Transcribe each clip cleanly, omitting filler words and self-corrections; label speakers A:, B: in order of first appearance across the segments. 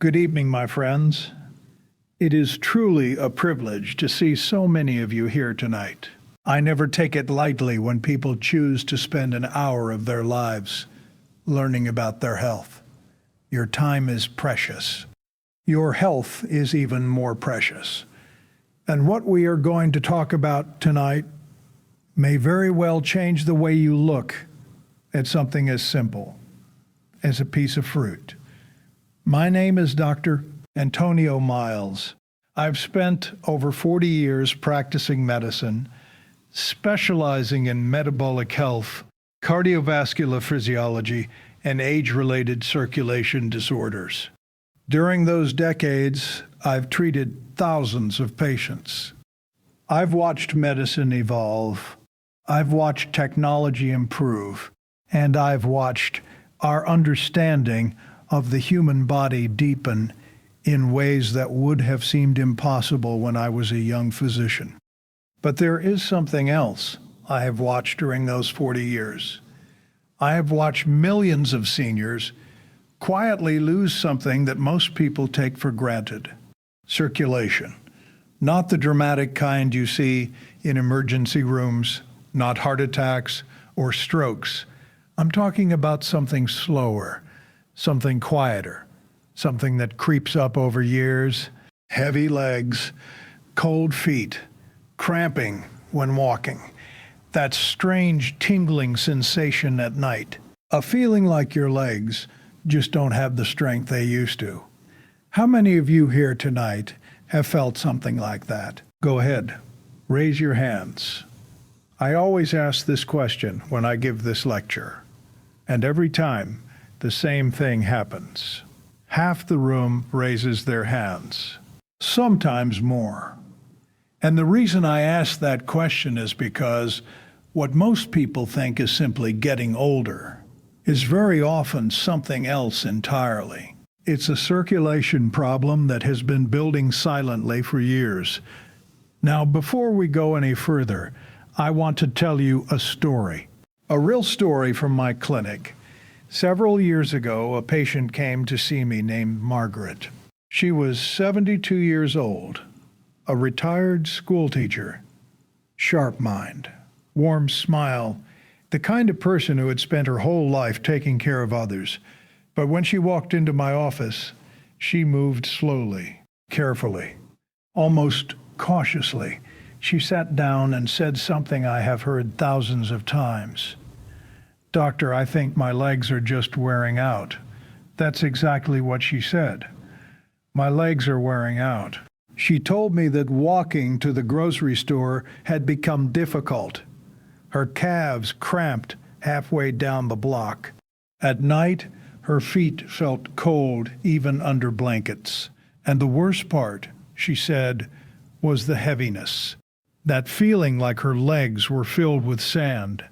A: Good evening, my friends. It is truly a privilege to see so many of you here tonight. I never take it lightly when people choose to spend an hour of their lives learning about their health. Your time is precious. Your health is even more precious. And what we are going to talk about tonight may very well change the way you look at something as simple as a piece of fruit. My name is Dr. Antonio Miles. I've spent over 40 years practicing medicine, specializing in metabolic health, cardiovascular physiology, and age-related circulation disorders. During those decades, I've treated thousands of patients. I've watched medicine evolve, I've watched technology improve, and I've watched our understanding of the human body deepen in ways that would have seemed impossible when I was a young physician. But there is something else I have watched during those 40 years. I have watched millions of seniors quietly lose something that most people take for granted: circulation. Not the dramatic kind you see in emergency rooms, not heart attacks or strokes. I'm talking about something slower, something quieter, something that creeps up over years: heavy legs, cold feet, cramping when walking, that strange tingling sensation at night, a feeling like your legs just don't have the strength they used to. How many of you here tonight have felt something like that? Go ahead, raise your hands. I always ask this question when I give this lecture, and every time the same thing happens. Half the room raises their hands, sometimes more. And the reason I ask that question is because what most people think is simply getting older is very often something else entirely. It's a circulation problem that has been building silently for years. Now, before we go any further, I want to tell you a story, a real story from my clinic. Several years ago, a patient came to see me named Margaret. She was 72 years old, a retired school teacher, sharp mind, warm smile, the kind of person who had spent her whole life taking care of others. But when she walked into my office, she moved slowly, carefully, almost cautiously. She sat down and said something I have heard thousands of times. "Doctor, I think my legs are just wearing out." That's exactly what she said. My legs are wearing out. She told me that walking to the grocery store had become difficult. Her calves cramped halfway down the block. At night, her feet felt cold even under blankets. And the worst part, she said, was the heaviness. That feeling like her legs were filled with sand.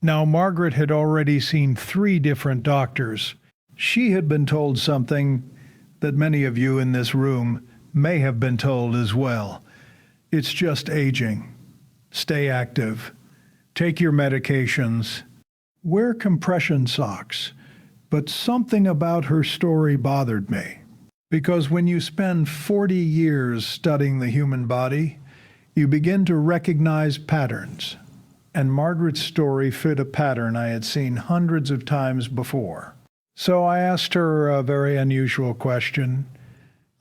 A: Now, Margaret had already seen 3 different doctors. She had been told something that many of you in this room may have been told as well. It's just aging. Stay active. Take your medications. Wear compression socks. But something about her story bothered me. Because when you spend 40 years studying the human body, you begin to recognize patterns. And Margaret's story fit a pattern I had seen hundreds of times before. So I asked her a very unusual question.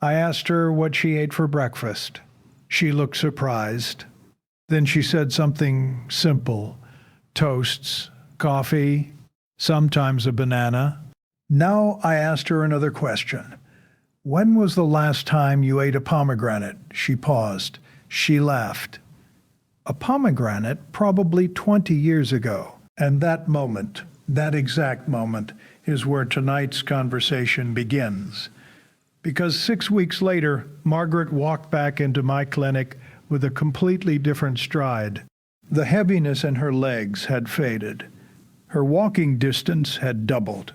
A: I asked her what she ate for breakfast. She looked surprised. Then she said something simple: toasts, coffee, sometimes a banana. Now I asked her another question. When was the last time you ate a pomegranate? She paused. She laughed. A pomegranate probably 20 years ago. And that moment, that exact moment, is where tonight's conversation begins. Because 6 weeks later, Margaret walked back into my clinic with a completely different stride. The heaviness in her legs had faded. Her walking distance had doubled.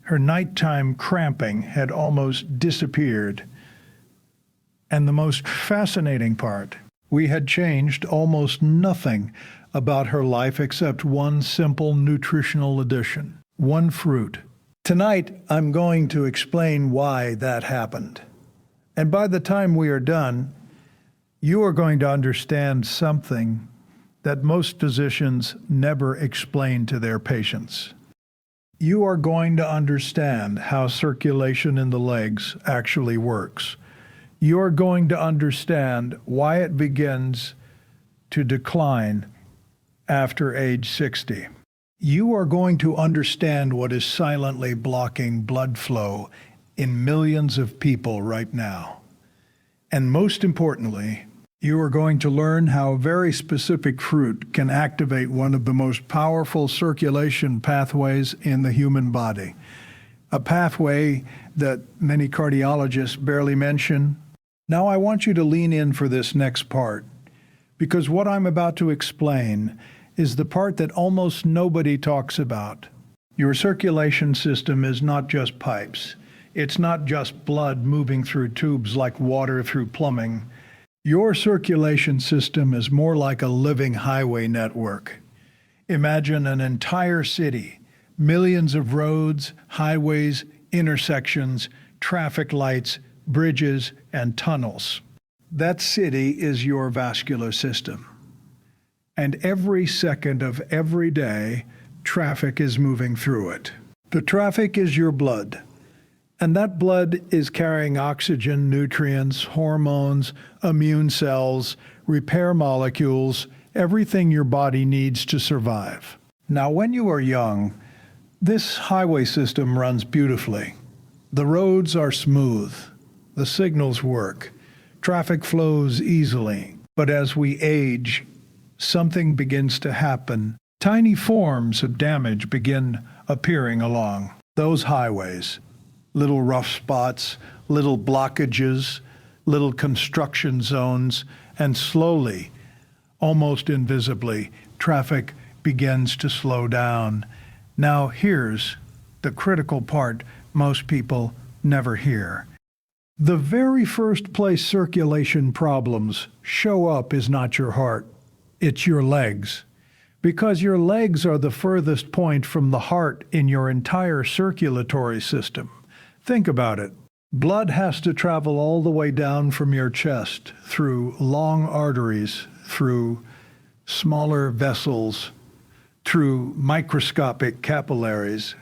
A: Her nighttime cramping had almost disappeared. And the most fascinating part, we had changed almost nothing about her life except one simple nutritional addition: one fruit, Tonight, I'm going to explain why that happened. And by the time we are done, you are going to understand something that most physicians never explain to their patients. You are going to understand how circulation in the legs actually works. You are going to understand why it begins to decline after age 60. You are going to understand what is silently blocking blood flow in millions of people right now. And most importantly, you are going to learn how a very specific fruit can activate one of the most powerful circulation pathways in the human body. A pathway that many cardiologists barely mention. Now I want you to lean in for this next part, because what I'm about to explain is the part that almost nobody talks about. Your circulation system is not just pipes. It's not just blood moving through tubes like water through plumbing. Your circulation system is more like a living highway network. Imagine an entire city, millions of roads, highways, intersections, traffic lights, bridges, and tunnels. That city is your vascular system. And every second of every day, traffic is moving through it. The traffic is your blood. And that blood is carrying oxygen, nutrients, hormones, immune cells, repair molecules, everything your body needs to survive. Now, when you are young, this highway system runs beautifully. The roads are smooth. The signals work. Traffic flows easily. But as we age, something begins to happen. Tiny forms of damage begin appearing along those highways. Little rough spots, little blockages, little construction zones, and slowly, almost invisibly, traffic begins to slow down. Now here's the critical part most people never hear. The very first place circulation problems show up is not your heart, it's your legs. Because your legs are the furthest point from the heart in your entire circulatory system. Think about it. Blood has to travel all the way down from your chest, through long arteries, through smaller vessels, through microscopic capillaries,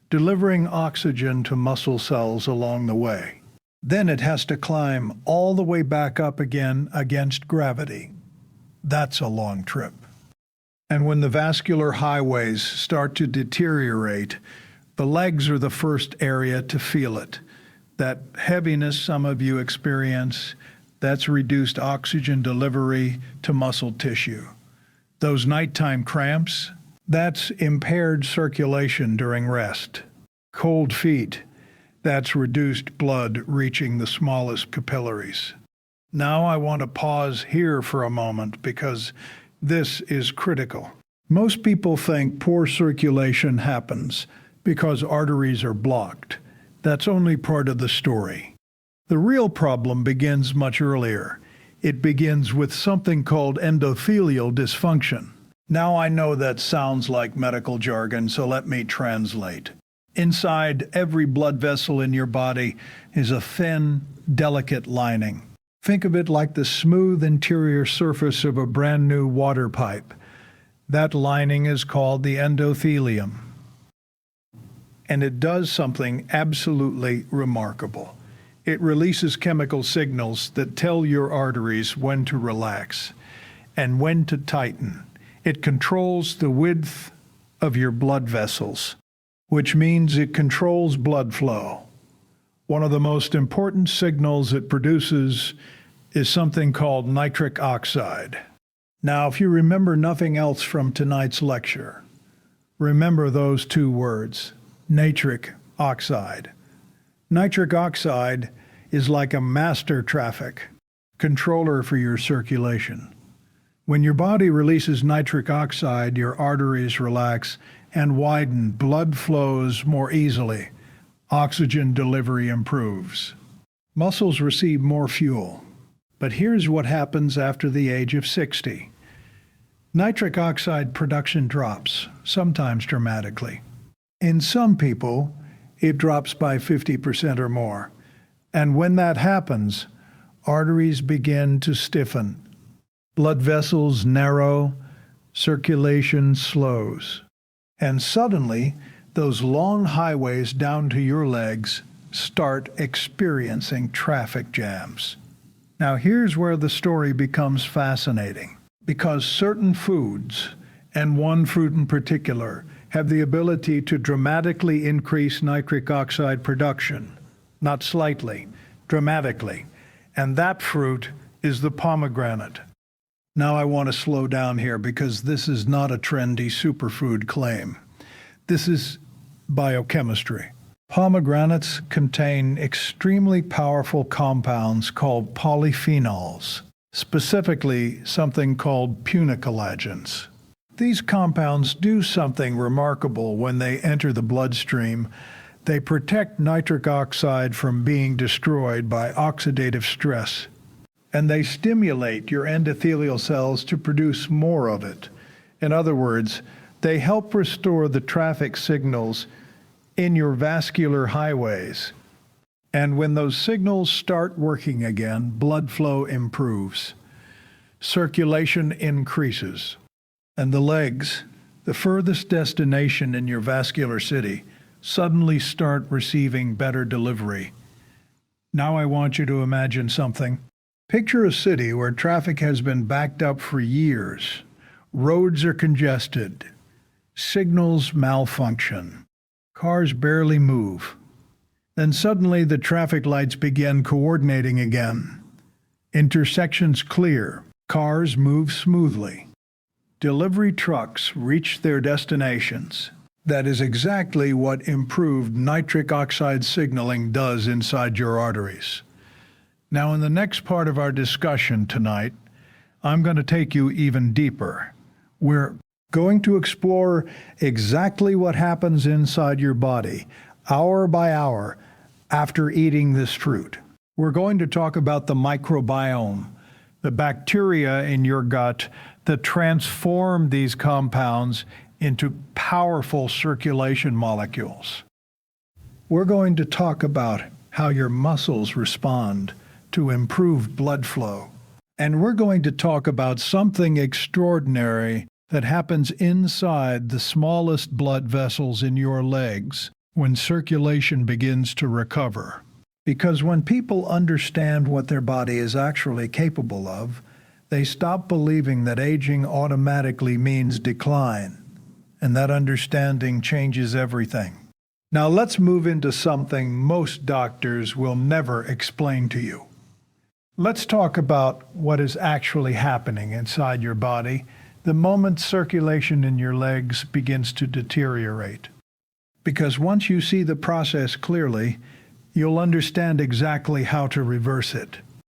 A: delivering oxygen to muscle cells along the way. Then it has to climb all the way back up again against gravity. That's a long trip. And when the vascular highways start to deteriorate, the legs are the first area to feel it. That heaviness some of you experience, that's reduced oxygen delivery to muscle tissue. Those nighttime cramps, that's impaired circulation during rest. Cold feet, that's reduced blood reaching the smallest capillaries. Now I want to pause here for a moment because this is critical. Most people think poor circulation happens because arteries are blocked. That's only part of the story. The real problem begins much earlier. It begins with something called endothelial dysfunction. Now I know that sounds like medical jargon, so let me translate. Inside every blood vessel in your body is a thin, delicate lining. Think of it like the smooth interior surface of a brand new water pipe. That lining is called the endothelium. And it does something absolutely remarkable. It releases chemical signals that tell your arteries when to relax and when to tighten. It controls the width of your blood vessels, which means it controls blood flow. One of the most important signals it produces is something called nitric oxide. Now, if you remember nothing else from tonight's lecture, remember those two words, nitric oxide. Nitric oxide is like a master traffic controller for your circulation. When your body releases nitric oxide, your arteries relax and widen, blood flows more easily, oxygen delivery improves. Muscles receive more fuel. But here's what happens after the age of 60. Nitric oxide production drops, sometimes dramatically. In some people, it drops by 50% or more. And when that happens, arteries begin to stiffen, blood vessels narrow, circulation slows. And suddenly, those long highways down to your legs start experiencing traffic jams. Now here's where the story becomes fascinating, because certain foods, and one fruit in particular, have the ability to dramatically increase nitric oxide production. Not slightly, dramatically. And that fruit is the pomegranate. Now I want to slow down here because this is not a trendy superfood claim. This is biochemistry. Pomegranates contain extremely powerful compounds called polyphenols, specifically something called punicolagens. These compounds do something remarkable when they enter the bloodstream. They protect nitric oxide from being destroyed by oxidative stress, and they stimulate your endothelial cells to produce more of it. In other words, they help restore the traffic signals in your vascular highways. And when those signals start working again, blood flow improves, circulation increases, and the legs, the furthest destination in your vascular city, suddenly start receiving better delivery. Now I want you to imagine something. Picture a city where traffic has been backed up for years. Roads are congested. Signals malfunction. Cars barely move. Then suddenly the traffic lights begin coordinating again. Intersections clear. Cars move smoothly. Delivery trucks reach their destinations. That is exactly what improved nitric oxide signaling does inside your arteries. Now, in the next part of our discussion tonight, I'm going to take you even deeper. We're going to explore exactly what happens inside your body, hour by hour, after eating this fruit. We're going to talk about the microbiome, the bacteria in your gut that transform these compounds into powerful circulation molecules. We're going to talk about how your muscles respond to improved blood flow. And we're going to talk about something extraordinary that happens inside the smallest blood vessels in your legs when circulation begins to recover. Because when people understand what their body is actually capable of, they stop believing that aging automatically means decline. And that understanding changes everything. Now let's move into something most doctors will never explain to you. Let's talk about what is actually happening inside your body the moment circulation in your legs begins to deteriorate. Because once you see the process clearly, you'll understand exactly how to reverse it.